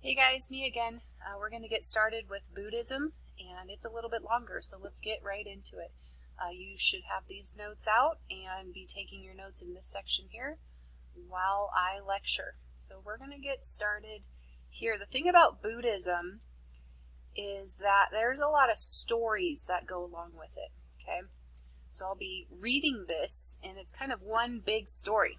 Hey guys, me again. We're going to get started with Buddhism, and it's a little bit longer, so let's get right into it. You should have these notes out and be taking your notes in this section here while I lecture. So we're going to get started here. The thing about Buddhism is that there's a lot of stories that go along with it, okay? So I'll be reading this, and it's kind of one big story.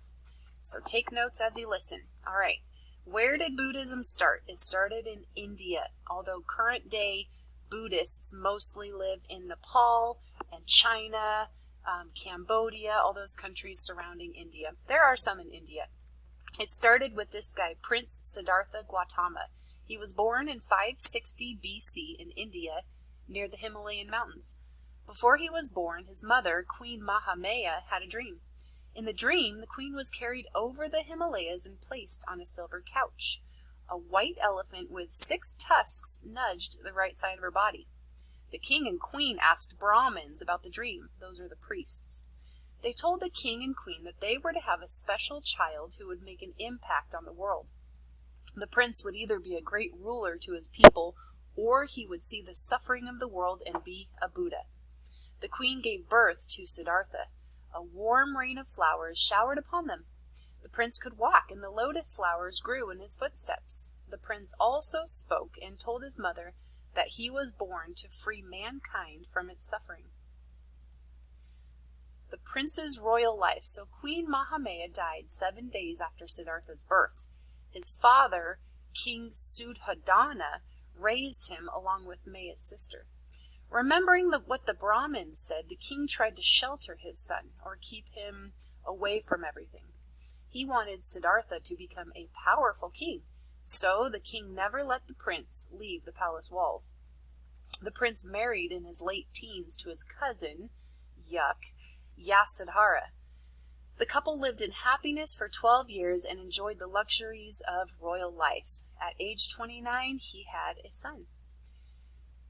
So take notes as you listen. All right. Where did Buddhism start? It started in India, although current day Buddhists mostly live in Nepal and China, Cambodia, all those countries surrounding India. There are some in India. It started with this guy, Prince Siddhartha Gautama. He was born in 560 BC in India near the Himalayan mountains. Before he was born, his mother, Queen Mahamaya, had a dream. In the dream, the queen was carried over the Himalayas and placed on a silver couch. A white elephant with 6 tusks nudged the right side of her body. The king and queen asked Brahmins about the dream. Those are the priests. They told the king and queen that they were to have a special child who would make an impact on the world. The prince would either be a great ruler to his people, or he would see the suffering of the world and be a Buddha. The queen gave birth to Siddhartha. A warm rain of flowers showered upon them. The prince could walk, and the lotus flowers grew in his footsteps. The prince also spoke and told his mother that he was born to free mankind from its suffering. The prince's royal life. So Queen Mahamaya died 7 days after Siddhartha's birth. His father, King Suddhodana, raised him along with Maya's sister. Remembering what the Brahmins said, the king tried to shelter his son, or keep him away from everything. He wanted Siddhartha to become a powerful king, so the king never let the prince leave the palace walls. The prince married in his late teens to his cousin, Yasodhara. The couple lived in happiness for 12 years and enjoyed the luxuries of royal life. At age 29, he had a son.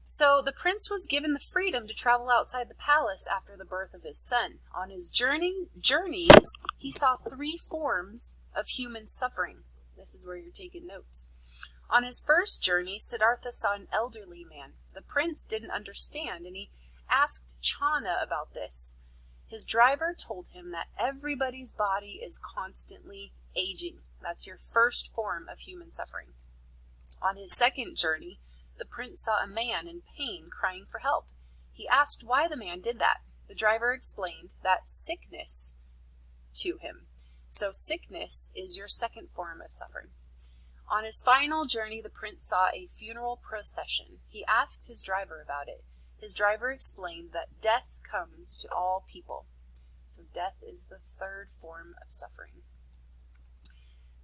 So the prince was given the freedom to travel outside the palace after the birth of his son. On his journeys, he saw 3 forms of human suffering. This is where you're taking notes. On his first journey, Siddhartha saw an elderly man. The prince didn't understand, and he asked Chana about this. His driver told him that everybody's body is constantly aging. That's your first form of human suffering. On his second journey, the prince saw a man in pain crying for help. He asked why the man did that. The driver explained that sickness to him. So sickness is your second form of suffering. On his final journey, the prince saw a funeral procession. He asked his driver about it. His driver explained that death comes to all people. So death is the third form of suffering.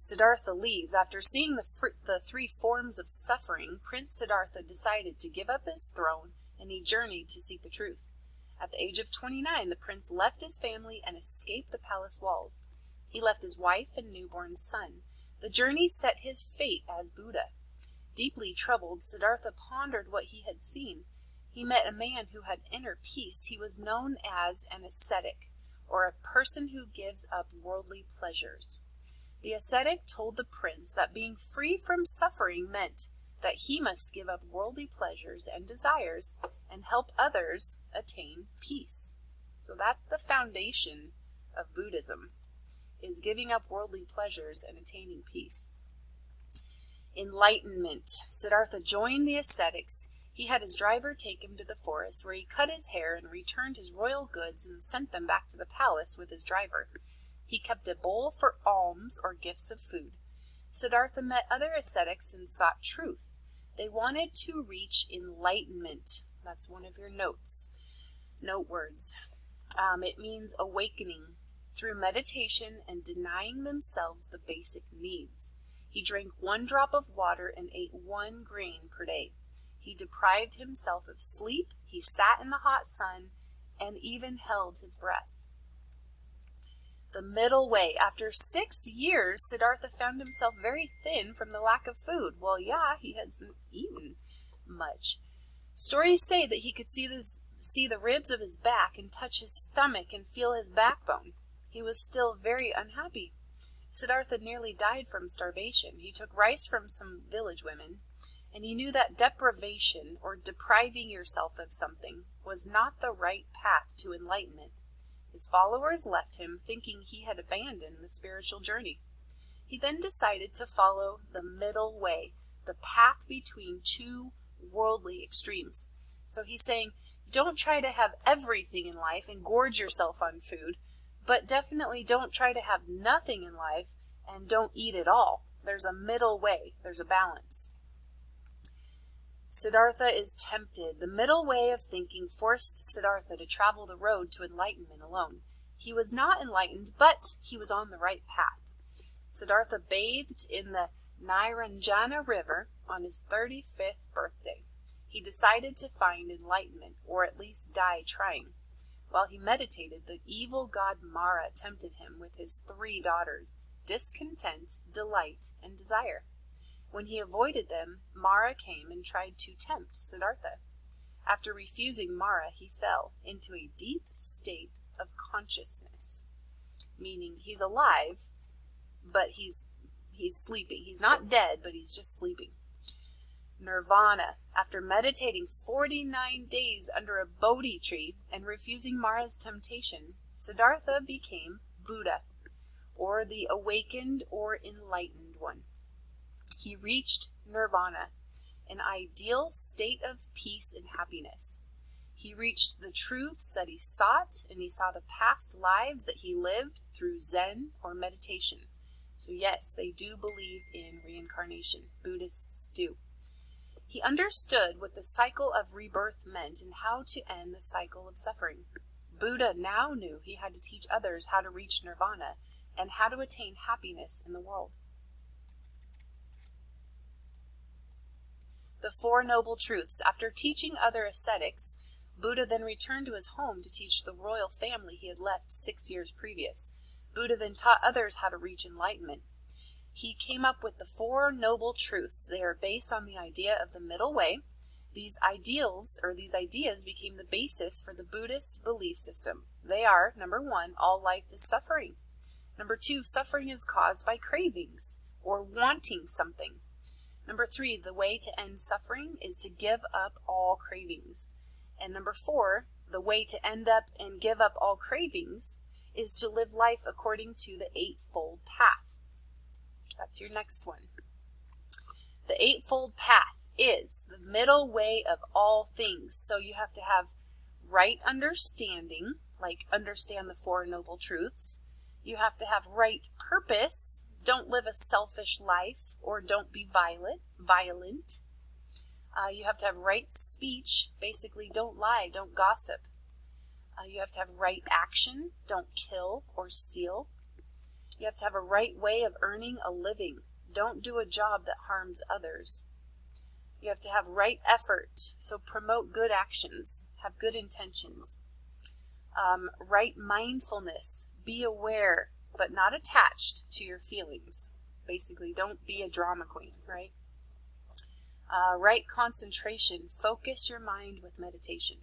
Siddhartha leaves. After seeing the 3 forms of suffering, Prince Siddhartha decided to give up his throne, and he journeyed to seek the truth. At the age of 29, the prince left his family and escaped the palace walls. He left his wife and newborn son. The journey set his fate as Buddha. Deeply troubled, Siddhartha pondered what he had seen. He met a man who had inner peace. He was known as an ascetic, or a person who gives up worldly pleasures. The ascetic told the prince that being free from suffering meant that he must give up worldly pleasures and desires and help others attain peace. So that's the foundation of Buddhism, is giving up worldly pleasures and attaining peace. Enlightenment. Siddhartha joined the ascetics. He had his driver take him to the forest, where he cut his hair and returned his royal goods and sent them back to the palace with his driver. He kept a bowl for alms or gifts of food. Siddhartha met other ascetics and sought truth. They wanted to reach enlightenment. That's one of your note words. It means awakening through meditation and denying themselves the basic needs. He drank 1 drop of water and ate 1 grain per day. He deprived himself of sleep. He sat in the hot sun and even held his breath. The middle way. After 6 years, Siddhartha found himself very thin from the lack of food. Well, yeah, he hasn't eaten much. Stories say that he could see the ribs of his back and touch his stomach and feel his backbone. He was still very unhappy. Siddhartha nearly died from starvation. He took rice from some village women, and he knew that deprivation, or depriving yourself of something, was not the right path to enlightenment. His followers left him thinking he had abandoned the spiritual journey. He then decided to follow the middle way, the path between two worldly extremes. So he's saying, don't try to have everything in life and gorge yourself on food, but definitely don't try to have nothing in life and don't eat at all. There's a middle way. There's a balance. Siddhartha is tempted. The middle way of thinking forced Siddhartha to travel the road to enlightenment alone. He was not enlightened, but he was on the right path. Siddhartha bathed in the Nirvana river on his 35th birthday. He decided to find enlightenment, or at least die trying. While he meditated, the evil god Mara tempted him with his 3 daughters, discontent, delight, and desire. When he avoided them, Mara came and tried to tempt Siddhartha. After refusing Mara, he fell into a deep state of consciousness, meaning he's alive, but he's sleeping. He's not dead, but he's just sleeping. Nirvana. After meditating 49 days under a Bodhi tree and refusing Mara's temptation, Siddhartha became Buddha, or the awakened or enlightened one. He reached Nirvana, an ideal state of peace and happiness. He reached the truths that he sought, and he saw the past lives that he lived through Zen or meditation. So yes, they do believe in reincarnation. Buddhists do. He understood what the cycle of rebirth meant and how to end the cycle of suffering. Buddha now knew he had to teach others how to reach nirvana and how to attain happiness in the world. The Four Noble Truths. After teaching other ascetics, Buddha then returned to his home to teach the royal family he had left 6 years previous. Buddha then taught others how to reach enlightenment. He came up with the Four Noble Truths. They are based on the idea of the middle way. These ideas became the basis for the Buddhist belief system. They are, number 1, all life is suffering. Number 2, suffering is caused by cravings or wanting something. Number 3, the way to end suffering is to give up all cravings. And number 4, the way to end up and give up all cravings is to live life according to the Eightfold Path. That's your next one. The Eightfold Path is the middle way of all things. So you have to have right understanding, like understand the Four Noble Truths. You have to have right purpose. Don't live a selfish life, or don't be violent. You have to have right speech. Basically, don't lie, don't gossip. You have to have right action. Don't kill or steal. You have to have a right way of earning a living. Don't do a job that harms others. You have to have right effort, so promote good actions, have good intentions. Right mindfulness, be aware, but not attached to your feelings. Basically, don't be a drama queen, right? Right concentration, focus your mind with meditation.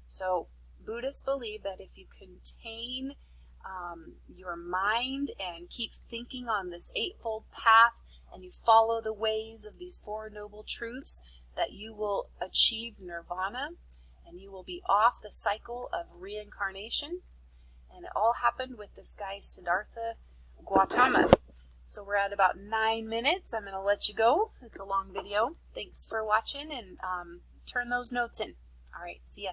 So, Buddhists believe that if you contain your mind and keep thinking on this Eightfold Path and you follow the ways of these Four Noble Truths, that you will achieve nirvana and you will be off the cycle of reincarnation. And it all happened with this guy Siddhartha Gautama. So we're at about 9 minutes. I'm going to let you go. It's a long video. Thanks for watching, and turn those notes in. All right, see ya.